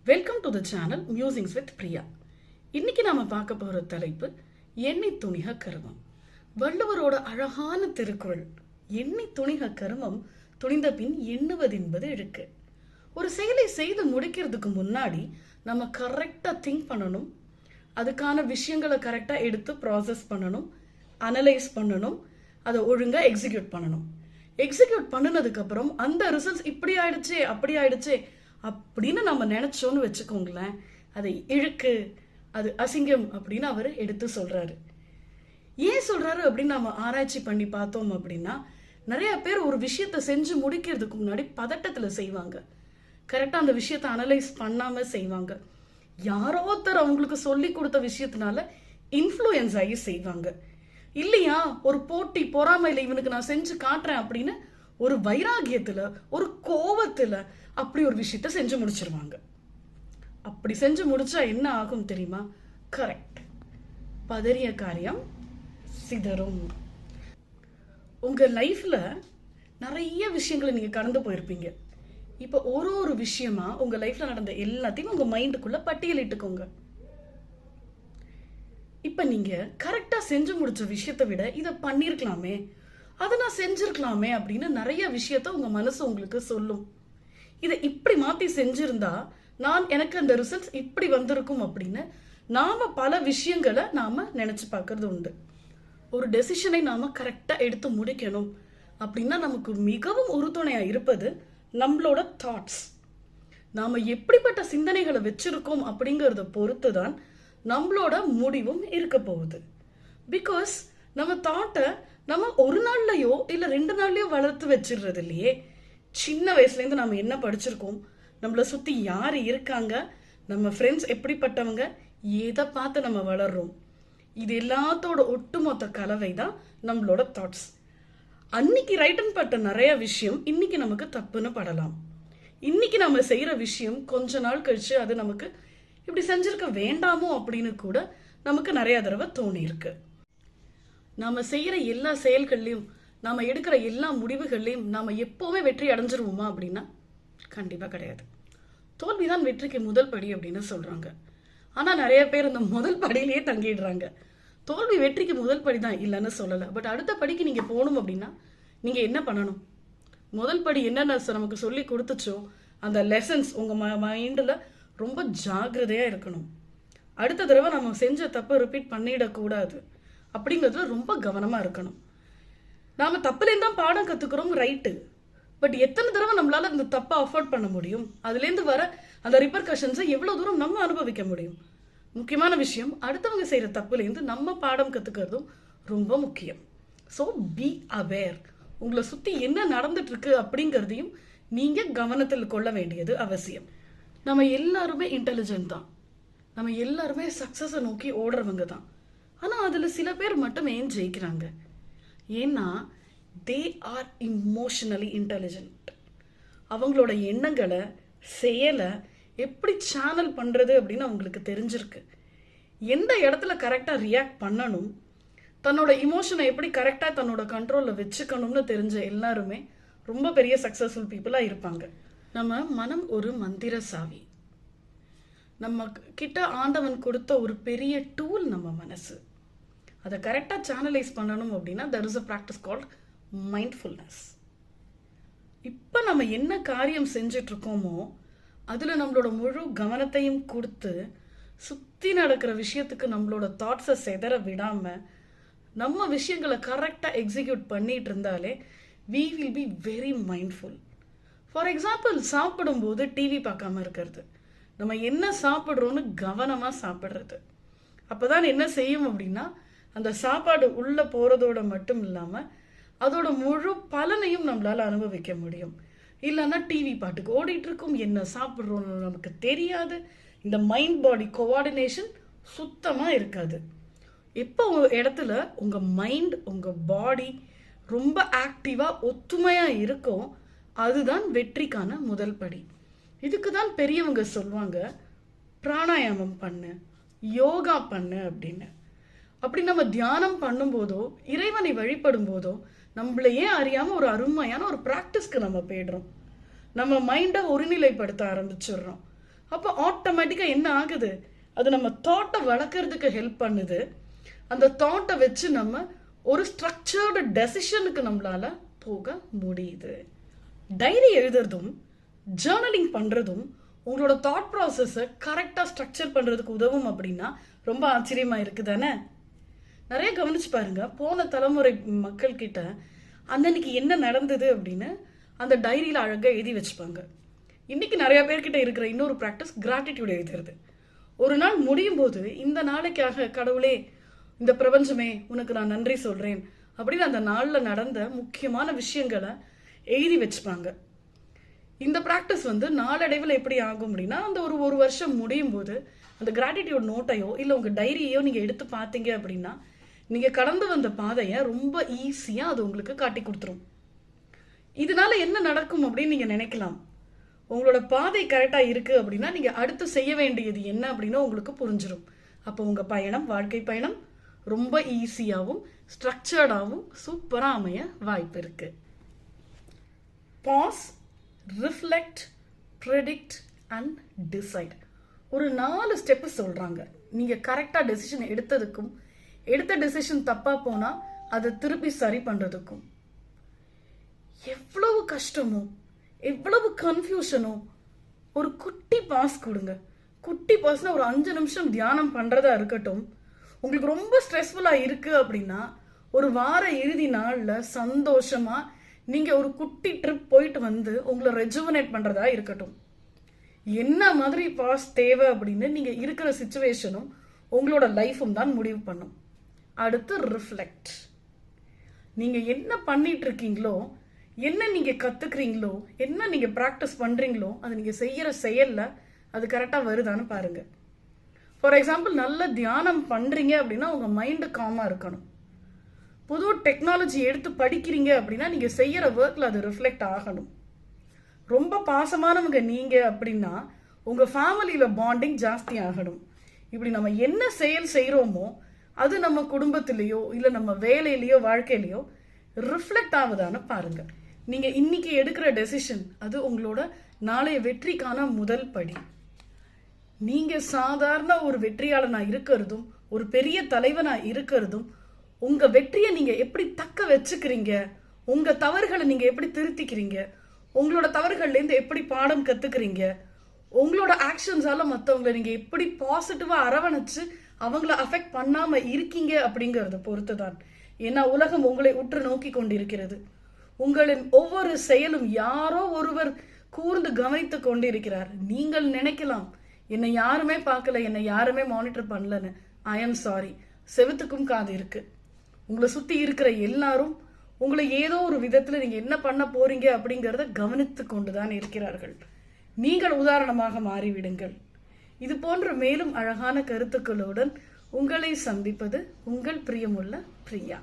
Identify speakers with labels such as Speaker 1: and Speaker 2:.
Speaker 1: Welcome to the channel musings with Priya. இன்னைக்கு நாம பார்க்க போற தலைப்பு எண்ணி துணிக கருமம். வள்ளுவரோட அழகான திருக்குறள். எண்ணி துணிக கருமம், துணிந்த பின் எண்ணுவதென்பது இழுக்கு. ஒரு செயலை செய்து முடிக்கிறதுக்கு முன்னாடி நம்ம கரெக்டா திங்க் பண்ணணும், அதுக்கான விஷயங்களை கரெக்டா எடுத்து ப்ராசஸ் பண்ணணும், அனலைஸ் பண்ணணும், அதை ஒழுங்கா எக்ஸிக்யூட் பண்ணணும். எக்ஸிக்யூட் பண்ணினதுக்கு அப்புறம் அந்த ரிசல்ட்ஸ் இப்படி ஆயிடுச்சே அப்படி ஆயிடுச்சே அப்படின்னு நம்ம நினைச்சோன்னு வச்சுக்கோங்களேன், அதை இழுக்கு, அது அசிங்கம் அப்படின்னு அவர் எடுத்து சொல்றாரு. ஏன் சொல்றாரு அப்படின்னு நம்ம ஆராய்ச்சி பண்ணி பார்த்தோம் அப்படின்னா, நிறைய பேர் ஒரு விஷயத்த செஞ்சு முடிக்கிறதுக்கு முன்னாடி பதட்டத்துல செய்வாங்க. கரெக்டா அந்த விஷயத்த அனலைஸ் பண்ணாம செய்வாங்க. யாரோ ஒருத்தர் அவங்களுக்கு சொல்லி கொடுத்த விஷயத்தினால இன்ஃப்ளூயன்ஸ் ஆகி செய்வாங்க. இல்லையா, ஒரு போட்டி பொறாமையில இவனுக்கு நான் செஞ்சு காட்டுறேன் அப்படின்னு ஒரு வைராகியத்துல, ஒரு கோபத்துல அப்படி ஒரு விஷயத்த செஞ்சு முடிச்சிருவாங்க. அப்படி செஞ்சு முடிச்சா என்ன ஆகும் தெரியுமா? கரெக்ட், பதறிய காரியம் சிதறும். உங்க லைஃப்ல நிறைய விஷயங்களை நீங்க கடந்து போயிருப்பீங்க. இப்ப ஒரு விஷயமா உங்க லைஃப்ல நடந்த எல்லாத்தையும் உங்க மைண்டுக்குள்ள பட்டியலிட்டுக்கோங்க. இப்ப நீங்க கரெக்டா செஞ்சு முடிச்ச விஷயத்தை விட இதை பண்ணிருக்கலாமே, அதை நான் செஞ்சிருக்கலாமே அப்படின்னு நிறைய விஷயத்த உங்க மனசு உங்களுக்கு சொல்லும். இதை இப்படி மாத்தி செஞ்சிருந்தா எனக்கு அந்த ரிசல்ட்ஸ் இப்படி வந்திருக்கும் அப்படின்னு நாம பல விஷயங்களை நாம நினைச்சு பார்க்கறது உண்டு. ஒரு டெசிஷனை நாம கரெக்டா எடுத்து முடிக்கணும் அப்படின்னா நமக்கு மிகவும் உறுதுணையா இருப்பது நம்மளோட தாட்ஸ். நாம எப்படிப்பட்ட சிந்தனைகளை வச்சிருக்கோம் அப்படிங்கறத பொறுத்து தான் நம்மளோட முடிவும் இருக்க போகுது. பிகாஸ் நம்ம தாட்டை நம்ம ஒரு நாள்லயோ இல்ல 2 நாள்லயோ வளர்த்து வச்சிடுறது இல்லையே. சின்ன வயசுல இருந்து நம்ம என்ன படிச்சிருக்கோம், நம்மளை சுத்தி யாரு இருக்காங்க, நம்ம ஃப்ரெண்ட்ஸ் எப்படிப்பட்டவங்க, எதை பார்த்து நம்ம வளர்றோம், இது எல்லாத்தோட ஒட்டுமொத்த கலவை தான் நம்மளோட தாட்ஸ். அன்னைக்கு ரைட்டன் பட்ட நிறைய விஷயம் இன்னைக்கு நமக்கு தப்புன்னு படலாம். இன்னைக்கு நம்ம செய்யற விஷயம் கொஞ்ச நாள் கழிச்சு அது நமக்கு இப்படி செஞ்சிருக்க வேண்டாமோ அப்படின்னு கூட நமக்கு நிறைய தடவை தோணி இருக்கு. நாம செய்யற எல்லா செயல்கள்லையும், நாம எடுக்கிற எல்லா முடிவுகள்லையும் நாம எப்பவுமே வெற்றி அடைஞ்சிருவோமா அப்படின்னா கண்டிப்பா கிடையாது. தோல்விதான் வெற்றிக்கு முதல் படி அப்படின்னு சொல்றாங்க. ஆனா நிறைய பேர் இந்த முதல் படியிலேயே தங்கிடுறாங்க. தோல்வி வெற்றிக்கு முதல் படி தான் இல்லைன்னு சொல்லலை. பட் அடுத்த படிக்கு நீங்க போகணும் அப்படின்னா நீங்க என்ன பண்ணணும்? முதல் படி என்னென்ன நமக்கு சொல்லி கொடுத்துச்சோ அந்த லெசன்ஸ் உங்க மைண்ட்ல ரொம்ப ஜாக்கிரதையா இருக்கணும். அடுத்த தடவை நம்ம செஞ்ச தப்பை ரிப்பீட் பண்ணிடக்கூடாது அப்படிங்கிறதுல ரொம்ப கவனமா இருக்கணும். நாம தப்புலேருந்து தான் பாடம் கத்துக்கிறோம், ரைட்டு. பட் எத்தனை தடவை நம்மளால அந்த தப்பை அஃபோர்ட் பண்ண முடியும், அதுலேருந்து வர அந்த ரிப்பர்கஷன்ஸை எவ்வளவு தூரம் நம்ம அனுபவிக்க முடியும்? முக்கியமான விஷயம், அடுத்தவங்க செய்யற தப்புலேருந்து நம்ம பாடம் கத்துக்கிறதும் ரொம்ப முக்கியம். So be aware. உங்களை சுத்தி என்ன நடந்துட்டு இருக்கு அப்படிங்கிறதையும் நீங்க கவனத்தில் கொள்ள வேண்டியது அவசியம். நம்ம எல்லாருமே இன்டெலிஜென்ட் தான், நம்ம எல்லாருமே சக்சஸை நோக்கி ஓடுறவங்க தான். ஆனா அதுல சில பேர் மட்டும் ஏன் ஜெயிக்கிறாங்க? ஏன்னா தே ஆர் இமோஷனலி இன்டெலிஜென்ட். அவங்களோட எண்ணங்களை, செயலை எப்படி சேனல் பண்றது அப்படின்னு அவங்களுக்கு தெரிஞ்சிருக்கு. எந்த இடத்துல கரெக்டா ரியாக்ட் பண்ணணும், தன்னோட இமோஷனை எப்படி கரெக்டா தன்னோட கண்ட்ரோல்ல வச்சுக்கணும்னு தெரிஞ்ச எல்லாருமே ரொம்ப பெரிய சக்சஸ்ஃபுல் பீப்புளா இருப்பாங்க. நம்ம மனம் ஒரு மந்திர சாவி. நம்ம கிட்ட ஆண்டவன் கொடுத்த ஒரு பெரிய டூல் நம்ம மனசு. அதை கரெக்டா சேனலைஸ் பண்ணணும் அப்படின்னா there is a practice called mindfulness. இப்ப நம்ம என்ன காரியம் செஞ்சுட்டு இருக்கோமோ அதுல நம்மளோட முழு கவனத்தையும் கொடுத்து சுத்தி நடக்கிற விஷயத்துக்கு நம்மளோட தாட்ஸை செதற விடாம நம்ம விஷயங்களை கரெக்டா எக்ஸிக்யூட் பண்ணிட்டு இருந்தாலே we will be very mindful. For example, சாப்பிடும்போது டிவி பார்க்காம இருக்கிறது, நம்ம என்ன சாப்பிட்றோன்னு கவனமா சாப்பிட்றது. அப்பதான் என்ன செய்யும் அப்படின்னா அந்த சாப்பாடு உள்ள போறதோட மட்டும் இல்லாம அதோட முழு பலனையும் நம்மளால அனுபவிக்க முடியும். இல்லைன்னா டிவி பாட்டுக்கு ஓடிட்டு இருக்கும், என்ன சாப்பிட்றோம்னு நமக்கு தெரியாது. இந்த மைண்ட் பாடி கோஆர்டினேஷன் சுத்தமா இருக்காது. எப்போ ஒரு இடத்துல உங்க மைண்ட் உங்க பாடி ரொம்ப ஆக்டிவா ஒத்துமையா இருக்கும், அதுதான் வெற்றிக்கான முதல் படி. இதுக்கு தான் பெரியவங்க சொல்லுவாங்க, பிராணாயாமம் பண்ணு, யோகா பண்ணு அப்படின்னு. அப்படி நம்ம தியானம் பண்ணும்போதோ இறைவனை வழிபடும் போதோ நம்மளையே அறியாம ஒரு அருமையான ஒரு பிராக்டிஸ்க்கு நம்ம போயிடுறோம். நம்ம மைண்டை ஒருநிலைப்படுத்த ஆரம்பிச்சிடுறோம். அப்போ ஆட்டோமேட்டிக்கா என்ன ஆகுது, அது நம்ம தாட்டை வளர்க்கறதுக்கு ஹெல்ப் பண்ணுது. அந்த தாட்டை வச்சு நம்ம ஒரு ஸ்ட்ரக்சர்டு டெசிஷனுக்கு நம்மளால போக முடியுது. டைரி எழுதுறதும் ஜேர்னலிங் பண்றதும் உங்களோட தாட் ப்ராசஸை கரெக்டாக ஸ்ட்ரக்சர் பண்றதுக்கு உதவும் அப்படின்னா ரொம்ப ஆச்சரியமா இருக்குதானே? நிறைய கவனிச்சு பாருங்க, போன தலைமுறை மக்கள் கிட்ட அன்னைக்கு என்ன நடந்தது அப்படின்னு அந்த டைரியில அழகா எழுதி வச்சுப்பாங்க. இன்னைக்கு நிறைய பேர்கிட்ட இருக்கிற இன்னொரு ப்ராக்டிஸ் கிராட்டிடியூட் எழுதுறது. ஒரு நாள் முடியும் போது இந்த நாளைக்காக கடவுளே, இந்த பிரபஞ்சமே உனக்கு நான் நன்றி சொல்றேன் அப்படின்னு அந்த நாளில் நடந்த முக்கியமான விஷயங்களை எழுதி வச்சுப்பாங்க. இந்த ப்ராக்டிஸ் நாளடைவில் எப்படி ஆகும் அப்படின்னா, அந்த ஒரு வருஷம் முடியும் போது அந்த கிராட்டிடியூட் நோட்டையோ இல்லை உங்கள் டைரியையோ நீங்கள் எடுத்து பார்த்தீங்க அப்படின்னா, நீங்கள் கடந்து வந்த பாதையை ரொம்ப ஈஸியாக அது உங்களுக்கு காட்டி கொடுத்துரும். இதனால என்ன நடக்கும் அப்படின்னு நீங்கள் நினைக்கலாம். உங்களோட பாதை கரெக்டாக இருக்குது அப்படின்னா நீங்கள் அடுத்து செய்ய வேண்டியது என்ன அப்படின்னு உங்களுக்கு புரிஞ்சிடும். அப்போ உங்கள் பயணம், வாழ்க்கை பயணம் ரொம்ப ஈஸியாகவும் ஸ்ட்ரக்சர்டாகவும் சூப்பராக அமைய வாய்ப்பு இருக்கு. Pause, reflect, predict and decide. ஒரு 4 ஸ்டெப்பு சொல்கிறாங்க. நீங்கள் கரெக்டாக டெசிஷன் எடுத்ததுக்கும், எடுத்த டெசிஷன் தப்பாக போனால் அதை திருப்பி சரி பண்ணுறதுக்கும். எவ்வளவு கஷ்டமோ, எவ்வளவு கன்ஃபியூஷனோ, ஒரு குட்டி பாஸ் கொடுங்க. குட்டி பாஸ்னா ஒரு 5 நிமிஷம் தியானம் பண்ணுறதா இருக்கட்டும். உங்களுக்கு ரொம்ப ஸ்ட்ரெஸ்ஃபுல்லாக இருக்குது அப்படின்னா ஒரு வார இறுதி நாளில் சந்தோஷமாக நீங்கள் ஒரு குட்டி ட்ரிப் போயிட்டு உங்களை ரெஜுவனேட் பண்ணுறதா இருக்கட்டும். என்ன மாதிரி பாஸ் தேவை அப்படின்னு நீங்கள் இருக்கிற சிச்சுவேஷனும் உங்களோட லைஃபும் தான் முடிவு பண்ணும். அடுத்து ரிஃப்ளெக்ட். நீங்கள் என்ன பண்ணிட்டு இருக்கீங்களோ, என்ன நீங்கள் கற்றுக்குறீங்களோ, என்ன நீங்கள் ப்ராக்டிஸ் பண்ணுறீங்களோ, அது நீங்கள் செய்கிற செயலில் அது கரெக்டாக வருதான்னு பாருங்கள். ஃபார் எக்ஸாம்பிள், நல்ல தியானம் பண்ணுறீங்க அப்படின்னா உங்கள் மைண்டு காமாக இருக்கணும். புது டெக்னாலஜி எடுத்து படிக்கிறீங்க அப்படின்னா நீங்கள் செய்கிற ஒர்க்கில் அது ரிஃப்ளெக்ட் ஆகணும். ரொம்ப பாசமானவங்க நீங்கள் அப்படின்னா உங்கள் ஃபேமிலியில் பாண்டிங் ஜாஸ்தி ஆகணும். இப்படி நம்ம என்ன செயல் செய்கிறோமோ அது நம்ம குடும்பத்திலேயோ இல்லை நம்ம வேலையிலையோ வாழ்க்கையிலையோ ரிஃப்ளெக்ட் ஆகுதான்னு பாருங்கள். நீங்கள் இன்னைக்கு எடுக்கிற டெசிஷன் அது உங்களோட நாளைய வெற்றிக்கான முதல் படி. நீங்கள் சாதாரண ஒரு வெற்றியாளனாக இருக்கிறதும் ஒரு பெரிய தலைவனாக இருக்கிறதும் உங்கள் வெற்றியை நீங்கள் எப்படி தக்க வச்சுக்கிறீங்க, உங்கள் தவறுகளை நீங்கள் எப்படி திருத்திக்கிறீங்க, உங்களோட தவறுகள்லேருந்து எப்படி பாடம் கற்றுக்கிறீங்க, உங்களோட ஆக்ஷன்ஸால் மற்றவங்களை நீங்கள் எப்படி பாசிட்டிவாக அரவணைச்சு அவங்கள அஃபெக்ட் பண்ணாமல் இருக்கீங்க அப்படிங்கிறத பொறுத்து தான். ஏன்னா உலகம் உங்களை உற்று நோக்கி கொண்டிருக்கிறது. உங்களின் ஒவ்வொரு செயலும் யாரோ ஒருவர் கூர்ந்து கவனித்து கொண்டிருக்கிறார். நீங்கள் நினைக்கலாம், என்னை யாருமே பார்க்கல, என்னை யாருமே மானிட்டர் பண்ணலன்னு. ஐ எம் சாரி, செவுத்துக்கும் காது இருக்கு. உங்களை சுற்றி இருக்கிற எல்லாரும் உங்களை ஏதோ ஒரு விதத்தில் நீங்கள் என்ன பண்ண போறீங்க அப்படிங்கிறத கவனித்து கொண்டுதான் இருக்கிறார்கள். நீங்கள் உதாரணமாக மாறிவிடுங்கள். இது போன்ற மேலும் அழகான கருத்துக்களுடன் உங்களை சந்திப்பது உங்கள் பிரியமுள்ள பிரியா.